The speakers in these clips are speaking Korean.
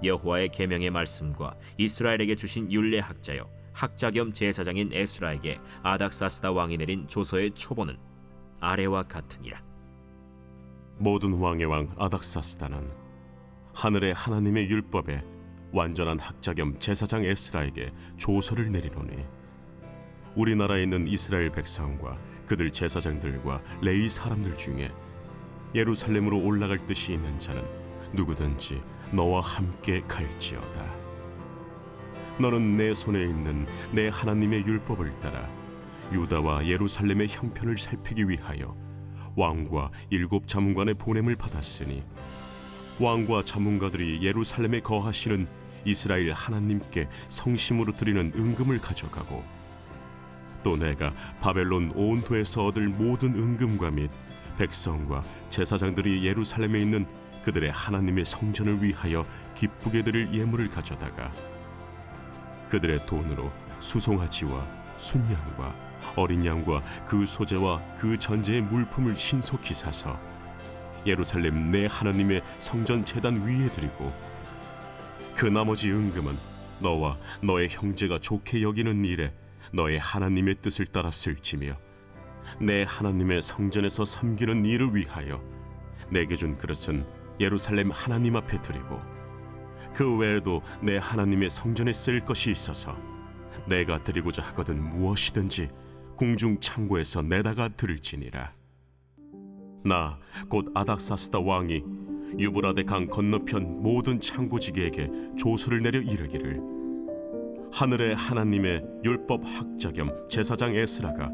여호와의 계명의 말씀과 이스라엘에게 주신 율례 학자여 학자 겸 제사장인 에스라에게 아닥사스다 왕이 내린 조서의 초본은 아래와 같으니라. 모든 왕의 왕 아닥사스다는 하늘의 하나님의 율법에 완전한 학자 겸 제사장 에스라에게 조서를 내리노니, 우리나라에 있는 이스라엘 백성과 그들 제사장들과 레위 사람들 중에 예루살렘으로 올라갈 뜻이 있는 자는 누구든지 너와 함께 갈지어다. 너는 내 손에 있는 내 하나님의 율법을 따라 유다와 예루살렘의 형편을 살피기 위하여 왕과 7 자문관의 보냄을 받았으니, 왕과 자문가들이 예루살렘에 거하시는 이스라엘 하나님께 성심으로 드리는 은금을 가져가고, 또 내가 바벨론 온도에서 얻을 모든 은금과 및 백성과 제사장들이 예루살렘에 있는 그들의 하나님의 성전을 위하여 기쁘게 드릴 예물을 가져다가 그들의 돈으로 수송아지와 순양과 어린 양과 그 소재와 그 전제의 물품을 신속히 사서 예루살렘 내 하나님의 성전 제단 위에 드리고, 그 나머지 은금은 너와 너의 형제가 좋게 여기는 일에 너의 하나님의 뜻을 따라 쓸지며, 내 하나님의 성전에서 섬기는 일을 위하여 내게 준 그릇은 예루살렘 하나님 앞에 드리고, 그 외에도 내 하나님의 성전에 쓸 것이 있어서 내가 드리고자 하거든 무엇이든지 궁중 창고에서 내다가 드릴지니라. 나 곧 아닥사스다 왕이 유브라데 강 건너편 모든 창고지기에게 조서를 내려 이르기를, 하늘의 하나님의 율법 학자 겸 제사장 에스라가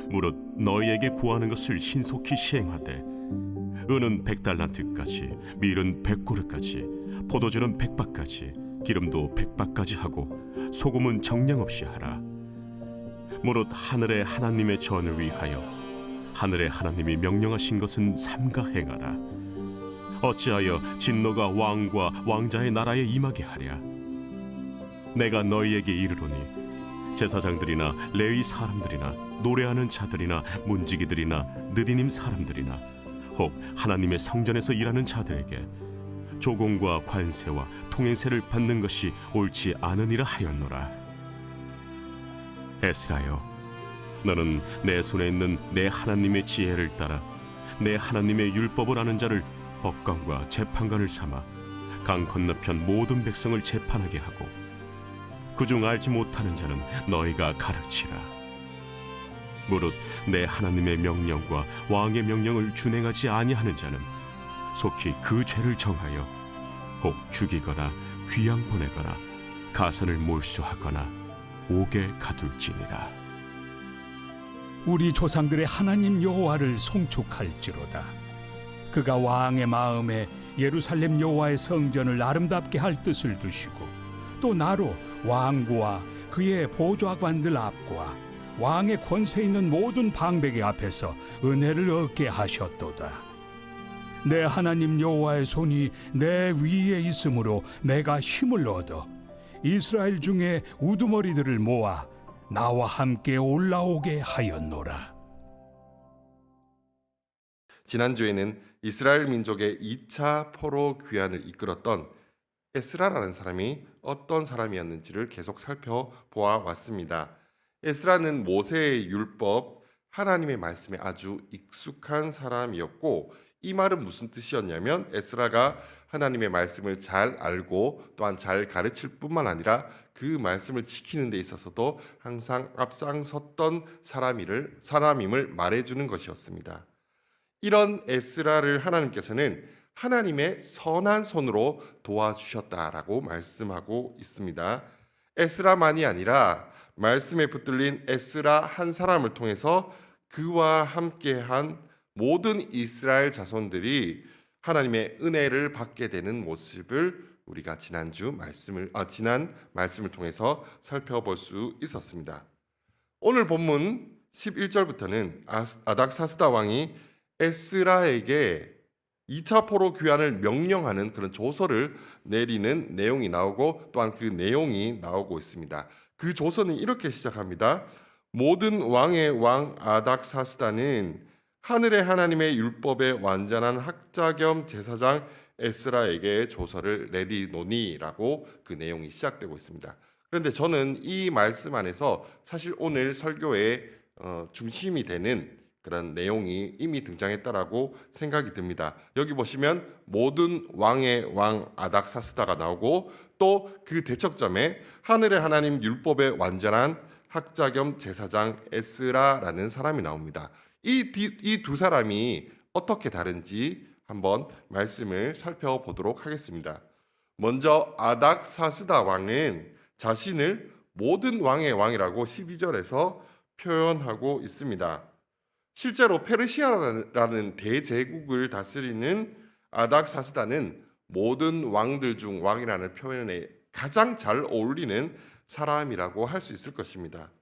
무릇 너희에게 구하는 것을 신속히 시행하되, 은은 100달란트까지, 밀은 100고르까지, 포도주는 100바까지, 기름도 100바까지 하고 소금은 정량 없이 하라. 무릇 하늘의 하나님의 전을 위하여 하늘의 하나님이 명령하신 것은 삼가 행하라. 어찌하여 진노가 왕과 왕자의 나라에 임하게 하랴. 내가 너희에게 이르노니, 제사장들이나 레위 사람들이나 노래하는 자들이나 문지기들이나 느디님 사람들이나 혹 하나님의 성전에서 일하는 자들에게 조공과 관세와 통행세를 받는 것이 옳지 않으니라 하였노라. 에스라여, 너는 내 손에 있는 내 하나님의 지혜를 따라 내 하나님의 율법을 아는 자를 법관과 재판관을 삼아 강 건너편 모든 백성을 재판하게 하고, 그중 알지 못하는 자는 너희가 가르치라. 무릇 내 하나님의 명령과 왕의 명령을 준행하지 아니하는 자는 속히 그 죄를 정하여 혹 죽이거나 귀양 보내거나 가선을 몰수하거나 옥에 가둘지니라. 우리 조상들의 하나님 여호와를 송축할지로다. 그가 왕의 마음에 예루살렘 여호와의 성전을 아름답게 할 뜻을 두시고, 또 나로 왕과 그의 보좌관들 앞과 왕의 권세 있는 모든 방백의 앞에서 은혜를 얻게 하셨도다. 내 하나님 여호와의 손이 내 위에 있으므로 내가 힘을 얻어 이스라엘 중에 우두머리들을 모아 나와 함께 올라오게 하였노라. 지난주에는 이스라엘 민족의 2차 포로 귀환을 이끌었던 에스라라는 사람이 어떤 사람이었는지를 계속 살펴보아 왔습니다. 에스라는 모세의 율법, 하나님의 말씀에 아주 익숙한 사람이었고, 이 말은 무슨 뜻이었냐면, 에스라가 하나님의 말씀을 잘 알고 또한 잘 가르칠 뿐만 아니라 그 말씀을 지키는 데 있어서도 항상 앞장섰던 사람임을 말해주는 것이었습니다. 이런 에스라를 하나님께서는 하나님의 선한 손으로 도와주셨다라고 말씀하고 있습니다. 에스라만이 아니라 말씀에 붙들린 에스라 한 사람을 통해서 그와 함께한 모든 이스라엘 자손들이 하나님의 은혜를 받게 되는 모습을 우리가 지난 말씀을 통해서 살펴볼 수 있었습니다. 오늘 본문 11절부터는 아닥사스다 왕이 에스라에게 2차 포로 귀환을 명령하는 그런 조서를 내리는 내용이 나오고, 또한 그 내용이 나오고 있습니다. 그 조서는 이렇게 시작합니다. 모든 왕의 왕 아닥사스다는 하늘의 하나님의 율법에 완전한 학자 겸 제사장 에스라에게 조서를 내리노니라고 그 내용이 시작되고 있습니다. 그런데 저는 이 말씀 안에서 사실 오늘 설교의 중심이 되는 그런 내용이 이미 등장했다라고 생각이 듭니다. 여기 보시면 모든 왕의 왕 아닥사스다가 나오고 또 그 대척점에 하늘의 하나님 율법의 완전한 학자 겸 제사장 에스라라는 사람이 나옵니다. 이 두 사람이 어떻게 다른지 한번 말씀을 살펴보도록 하겠습니다. 먼저 아닥사스다 왕은 자신을 모든 왕의 왕이라고 12절에서 표현하고 있습니다. 실제로 페르시아라는 대제국을 다스리는 아닥사스다는 모든 왕들 중 왕이라는 표현에 가장 잘 어울리는 사람이라고 할 수 있을 것입니다.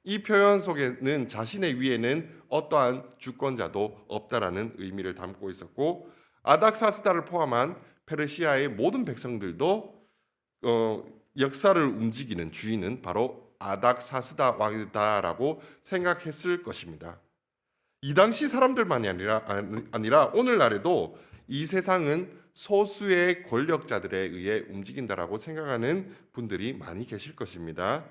이 표현 속에는 자신의 위에는 어떠한 주권자도 없다라는 의미를 담고 있었고 아닥사스다를 포함한 페르시아의 모든 백성들도 역사를 움직이는 주인은 바로 아닥사스다 왕이다라고 생각했을 것입니다. 이 당시 사람들만이 아니라 오늘날에도 이 세상은 소수의 권력자들에 의해 움직인다라고 생각하는 분들이 많이 계실 것입니다.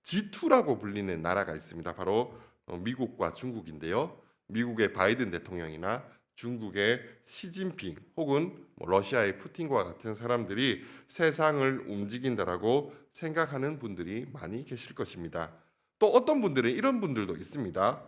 G2라고 불리는 나라가 있습니다. 바로 미국과 중국인데요. 미국의 바이든 대통령이나 중국의 시진핑 혹은 러시아의 푸틴과 같은 사람들이 세상을 움직인다라고 생각하는 분들이 많이 계실 것입니다. 또 어떤 분들은 이런 분들도 있습니다.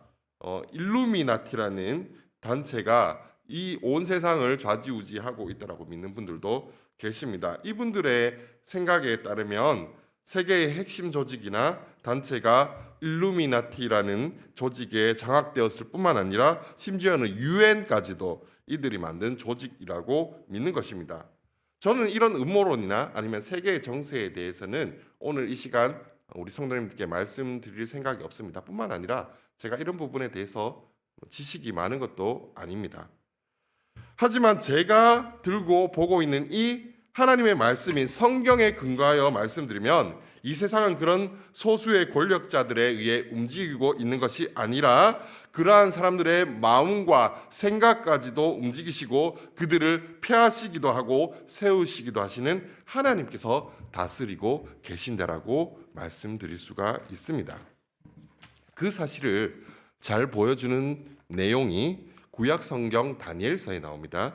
일루미나티라는 단체가 이 온 세상을 좌지우지하고 있다라고 믿는 분들도 계십니다. 이분들의 생각에 따르면 세계의 핵심 조직이나 단체가 일루미나티라는 조직에 장악되었을 뿐만 아니라 심지어는 유엔까지도 이들이 만든 조직이라고 믿는 것입니다. 저는 이런 음모론이나 아니면 세계의 정세에 대해서는 오늘 이 시간 우리 성도님들께 말씀드릴 생각이 없습니다. 뿐만 아니라 제가 이런 부분에 대해서 지식이 많은 것도 아닙니다. 하지만 제가 들고 보고 있는 이 하나님의 말씀인 성경에 근거하여 말씀드리면 이 세상은 그런 소수의 권력자들에 의해 움직이고 있는 것이 아니라 그러한 사람들의 마음과 생각까지도 움직이시고 그들을 폐하시기도 하고 세우시기도 하시는 하나님께서 다스리고 계신다라고 말씀드릴 수가 있습니다. 그 사실을 잘 보여주는 내용이 구약 성경 다니엘서에 나옵니다.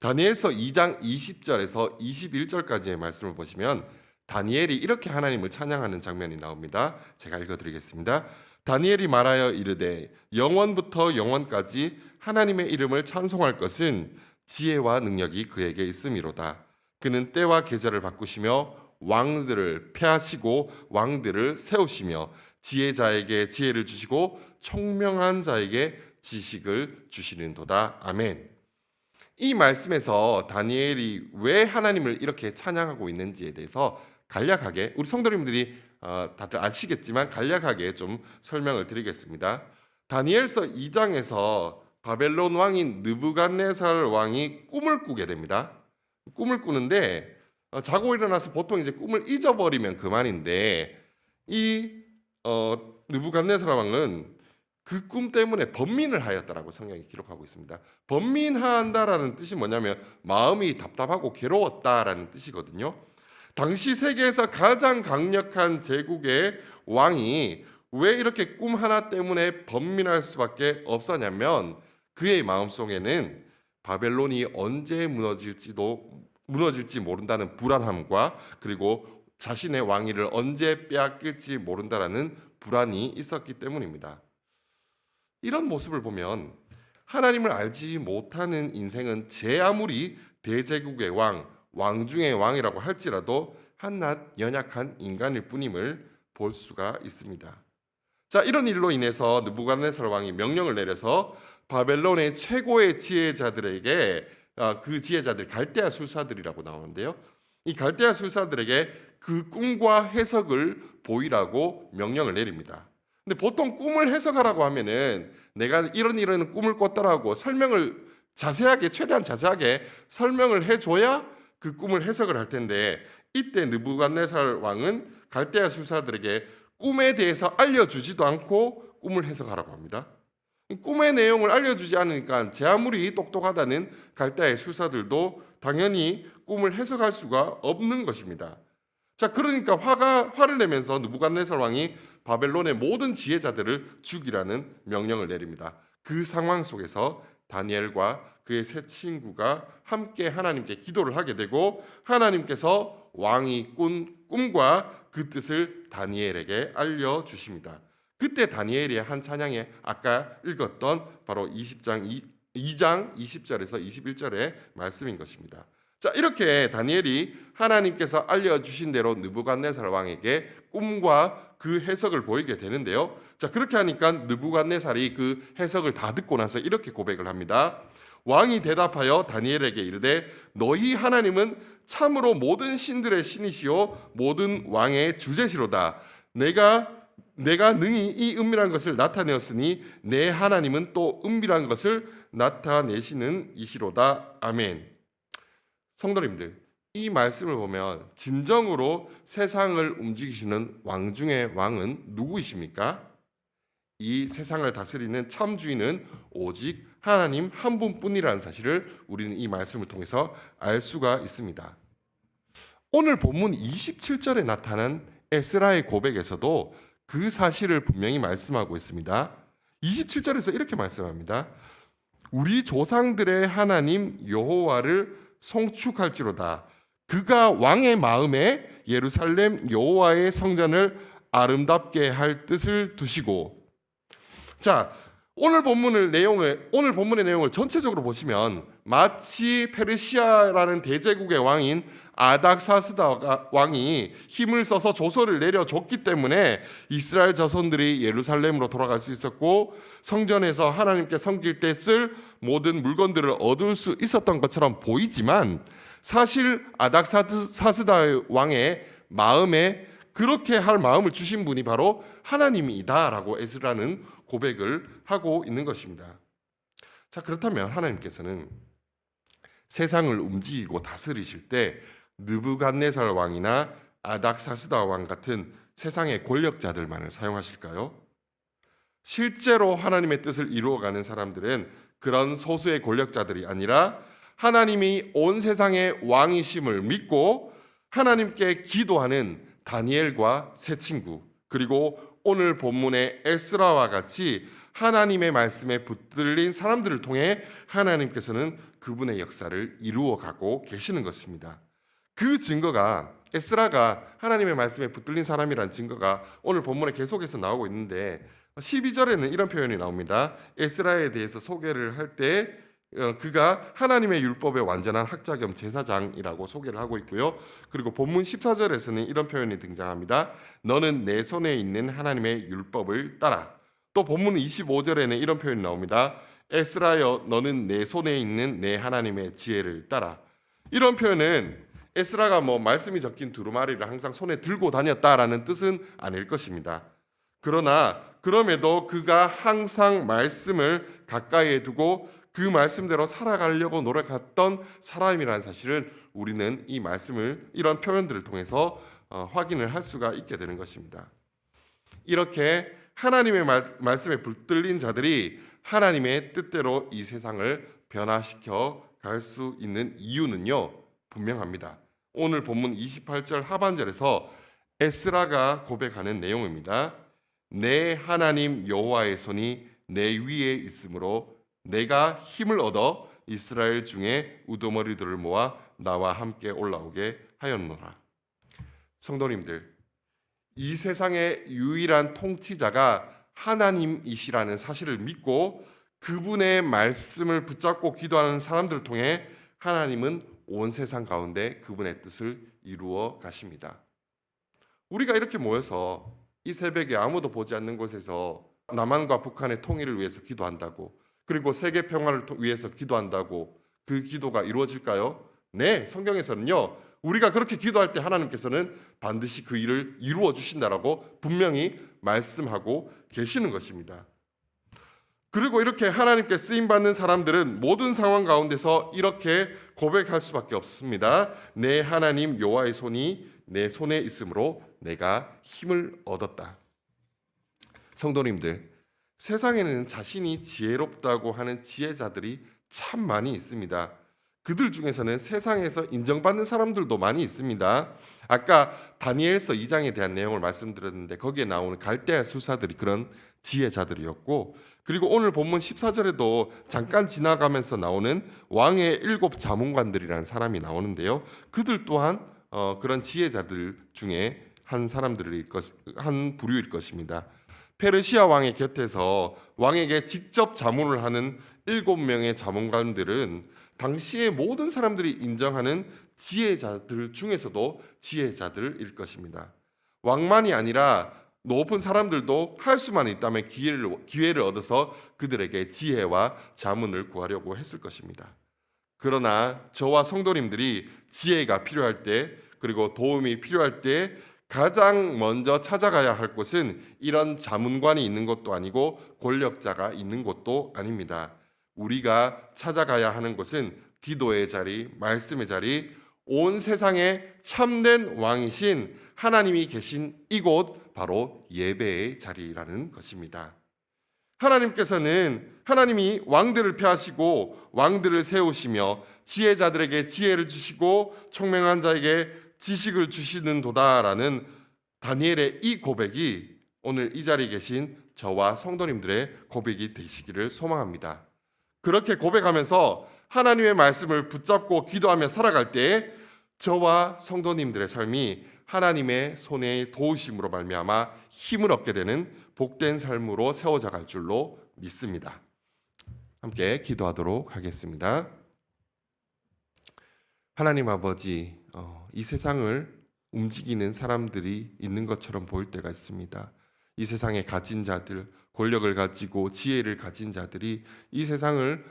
다니엘서 2장 20절에서 21절까지의 말씀을 보시면 다니엘이 이렇게 하나님을 찬양하는 장면이 나옵니다. 제가 읽어드리겠습니다. 다니엘이 말하여 이르되 영원부터 영원까지 하나님의 이름을 찬송할 것은 지혜와 능력이 그에게 있음이로다. 그는 때와 계절을 바꾸시며 왕들을 폐하시고 왕들을 세우시며 지혜자에게 지혜를 주시고 총명한 자에게 지식을 주시는도다. 아멘. 이 말씀에서 다니엘이 왜 하나님을 이렇게 찬양하고 있는지에 대해서 간략하게 우리 성도님들이 다들 아시겠지만 간략하게 좀 설명을 드리겠습니다. 다니엘서 2장에서 바벨론 왕인 느부갓네살 왕이 꿈을 꾸게 됩니다. 꿈을 꾸는데 자고 일어나서 보통 이제 꿈을 잊어버리면 그만인데 이 느부갓네살 왕은 그 꿈 때문에 번민을 하였다라고 성경이 기록하고 있습니다. 번민한다라는 뜻이 뭐냐면 마음이 답답하고 괴로웠다라는 뜻이거든요. 당시 세계에서 가장 강력한 제국의 왕이 왜 이렇게 꿈 하나 때문에 번민할 수밖에 없었냐면 그의 마음속에는 바벨론이 언제 무너질지 모른다는 불안함과 그리고 자신의 왕위를 언제 빼앗길지 모른다라는 불안이 있었기 때문입니다. 이런 모습을 보면 하나님을 알지 못하는 인생은 제 아무리 대제국의 왕 중의 왕이라고 할지라도 한낱 연약한 인간일 뿐임을 볼 수가 있습니다. 자, 이런 일로 인해서 느부갓네살 왕이 명령을 내려서 바벨론의 최고의 지혜자들에게 그 지혜자들이 갈대아 술사들이라고 나오는데요. 이 갈대아 술사들에게 그 꿈과 해석을 보이라고 명령을 내립니다. 근데 보통 꿈을 해석하라고 하면은 내가 이런 꿈을 꿨다라고 설명을 최대한 자세하게 설명을 해줘야 그 꿈을 해석을 할 텐데 이때 느부갓네살 왕은 갈대아 술사들에게 꿈에 대해서 알려주지도 않고 꿈을 해석하라고 합니다. 꿈의 내용을 알려주지 않으니까 제 아무리 똑똑하다는 갈대아의 술사들도 당연히 꿈을 해석할 수가 없는 것입니다. 자, 그러니까 화를 내면서 느부갓네살 왕이 바벨론의 모든 지혜자들을 죽이라는 명령을 내립니다. 그 상황 속에서 다니엘과 그의 세 친구가 함께 하나님께 기도를 하게 되고 하나님께서 왕이 꾼 꿈과 그 뜻을 다니엘에게 알려주십니다. 그때 다니엘이 한 찬양에 아까 읽었던 바로 2장 20절에서 21절의 말씀인 것입니다. 자, 이렇게 다니엘이 하나님께서 알려주신 대로 느부갓네살 왕에게 꿈과 그 해석을 보이게 되는데요. 자, 그렇게 하니까 느부갓네살이 그 해석을 다 듣고 나서 이렇게 고백을 합니다. 왕이 대답하여 다니엘에게 이르되 너희 하나님은 참으로 모든 신들의 신이시요 모든 왕의 주제시로다. 내가 능히 이 은밀한 것을 나타내었으니 내 하나님은 또 은밀한 것을 나타내시는 이시로다. 아멘. 성도님들, 이 말씀을 보면 진정으로 세상을 움직이시는 왕 중의 왕은 누구이십니까? 이 세상을 다스리는 참 주인은 오직 하나님 한 분뿐이라는 사실을 우리는 이 말씀을 통해서 알 수가 있습니다. 오늘 본문 27절에 나타난 에스라의 고백에서도 그 사실을 분명히 말씀하고 있습니다. 27절에서 이렇게 말씀합니다. 우리 조상들의 하나님 여호와를 송축할지로다. 그가 왕의 마음에 예루살렘 여호와의 성전을 아름답게 할 뜻을 두시고. 자, 오늘 본문의 내용을 전체적으로 보시면 마치 페르시아라는 대제국의 왕인 아닥사스다 왕이 힘을 써서 조서를 내려줬기 때문에 이스라엘 자손들이 예루살렘으로 돌아갈 수 있었고 성전에서 하나님께 섬길 때 쓸 모든 물건들을 얻을 수 있었던 것처럼 보이지만 사실 아닥사스다 왕의 마음에 그렇게 할 마음을 주신 분이 바로 하나님이다라고 에스라는 고백을 하고 있는 것입니다. 자, 그렇다면 하나님께서는 세상을 움직이고 다스리실 때 느부갓네살 왕이나 아닥사스다 왕 같은 세상의 권력자들만을 사용하실까요? 실제로 하나님의 뜻을 이루어가는 사람들은 그런 소수의 권력자들이 아니라 하나님이 온 세상의 왕이심을 믿고 하나님께 기도하는 다니엘과 세 친구, 그리고 오늘 본문의 에스라와 같이 하나님의 말씀에 붙들린 사람들을 통해 하나님께서는 그분의 역사를 이루어가고 계시는 것입니다. 그 증거가 에스라가 하나님의 말씀에 붙들린 사람이란 증거가 오늘 본문에 계속해서 나오고 있는데 12절에는 이런 표현이 나옵니다. 에스라에 대해서 소개를 할 때 그가 하나님의 율법의 완전한 학자 겸 제사장이라고 소개를 하고 있고요. 그리고 본문 14절에서는 이런 표현이 등장합니다. 너는 내 손에 있는 하나님의 율법을 따라. 또 본문 25절에는 이런 표현이 나옵니다. 에스라여 너는 내 손에 있는 내 하나님의 지혜를 따라. 이런 표현은 에스라가 말씀이 적힌 두루마리를 항상 손에 들고 다녔다라는 뜻은 아닐 것입니다. 그럼에도 그가 항상 말씀을 가까이에 두고 그 말씀대로 살아가려고 노력했던 사람이라는 사실을 우리는 이 말씀을 이런 표현들을 통해서 확인을 할 수가 있게 되는 것입니다. 이렇게 하나님의 말씀에 붙들린 자들이 하나님의 뜻대로 이 세상을 변화시켜 갈 수 있는 이유는요, 분명합니다. 오늘 본문 28절 하반절에서 에스라가 고백하는 내용입니다. 내 하나님 여호와의 손이 내 위에 있으므로 내가 힘을 얻어 이스라엘 중에 우두머리들을 모아 나와 함께 올라오게 하였노라. 성도님들, 이 세상의 유일한 통치자가 하나님이시라는 사실을 믿고 그분의 말씀을 붙잡고 기도하는 사람들을 통해 하나님은 온 세상 가운데 그분의 뜻을 이루어 가십니다. 우리가 이렇게 모여서 이 새벽에 아무도 보지 않는 곳에서 남한과 북한의 통일을 위해서 기도한다고, 그리고 세계 평화를 위해서 기도한다고 그 기도가 이루어질까요? 네, 성경에서는요, 우리가 그렇게 기도할 때 하나님께서는 반드시 그 일을 이루어 주신다라고 분명히 말씀하고 계시는 것입니다. 그리고 이렇게 하나님께 쓰임받는 사람들은 모든 상황 가운데서 이렇게 고백할 수밖에 없습니다. 내 하나님 여호와의 손이 내 손에 있으므로 내가 힘을 얻었다. 성도님들, 세상에는 자신이 지혜롭다고 하는 지혜자들이 참 많이 있습니다. 그들 중에서는 세상에서 인정받는 사람들도 많이 있습니다. 아까 다니엘서 2장에 대한 내용을 말씀드렸는데 거기에 나오는 갈대아 술사들이 그런 지혜자들이었고, 그리고 오늘 본문 14절에도 잠깐 지나가면서 나오는 왕의 7 자문관들이라는 사람이 나오는데요. 그들 또한 그런 지혜자들 중에 한 부류일 것입니다. 페르시아 왕의 곁에서 왕에게 직접 자문을 하는 7명의 자문관들은 당시의 모든 사람들이 인정하는 지혜자들 중에서도 지혜자들일 것입니다. 왕만이 아니라 높은 사람들도 할 수만 있다면 기회를 얻어서 그들에게 지혜와 자문을 구하려고 했을 것입니다. 그러나 저와 성도님들이 지혜가 필요할 때, 그리고 도움이 필요할 때 가장 먼저 찾아가야 할 곳은 이런 자문관이 있는 것도 아니고 권력자가 있는 곳도 아닙니다. 우리가 찾아가야 하는 곳은 기도의 자리, 말씀의 자리, 온 세상에 참된 왕이신 하나님이 계신 이곳, 바로 예배의 자리라는 것입니다. 하나님이 왕들을 폐하시고 왕들을 세우시며 지혜자들에게 지혜를 주시고 총명한 자에게 지식을 주시는 도다라는 다니엘의 이 고백이 오늘 이 자리에 계신 저와 성도님들의 고백이 되시기를 소망합니다. 그렇게 고백하면서 하나님의 말씀을 붙잡고 기도하며 살아갈 때 저와 성도님들의 삶이 하나님의 손의 도우심으로 말미암아 힘을 얻게 되는 복된 삶으로 세워져 갈 줄로 믿습니다. 함께 기도하도록 하겠습니다. 하나님 아버지, 이 세상을 움직이는 사람들이 있는 것처럼 보일 때가 있습니다. 이 세상에 가진 자들, 권력을 가지고 지혜를 가진 자들이 이 세상을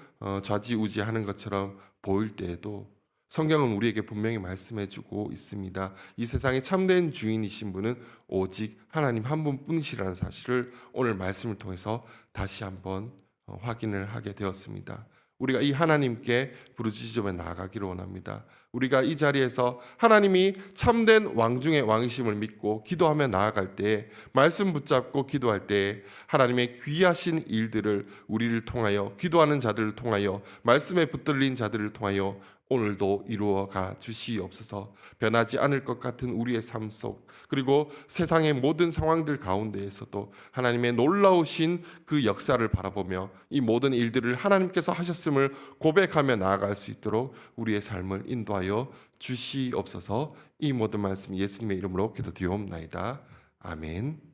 좌지우지하는 것처럼 보일 때에도 성경은 우리에게 분명히 말씀해주고 있습니다. 이 세상의 참된 주인이신 분은 오직 하나님 한 분뿐이시라는 사실을 오늘 말씀을 통해서 다시 한번 확인을 하게 되었습니다. 우리가 이 하나님께 부르짖으며 나아가기를 원합니다. 우리가 이 자리에서 하나님이 참된 왕 중의 왕이심을 믿고 기도하며 나아갈 때, 말씀 붙잡고 기도할 때 하나님의 귀하신 일들을 우리를 통하여, 기도하는 자들을 통하여, 말씀에 붙들린 자들을 통하여 오늘도 이루어가 주시옵소서. 변하지 않을 것 같은 우리의 삶 속, 그리고 세상의 모든 상황들 가운데에서도 하나님의 놀라우신 그 역사를 바라보며 이 모든 일들을 하나님께서 하셨음을 고백하며 나아갈 수 있도록 우리의 삶을 인도하여 주시옵소서. 이 모든 말씀 예수님의 이름으로 기도드리옵나이다. 아멘.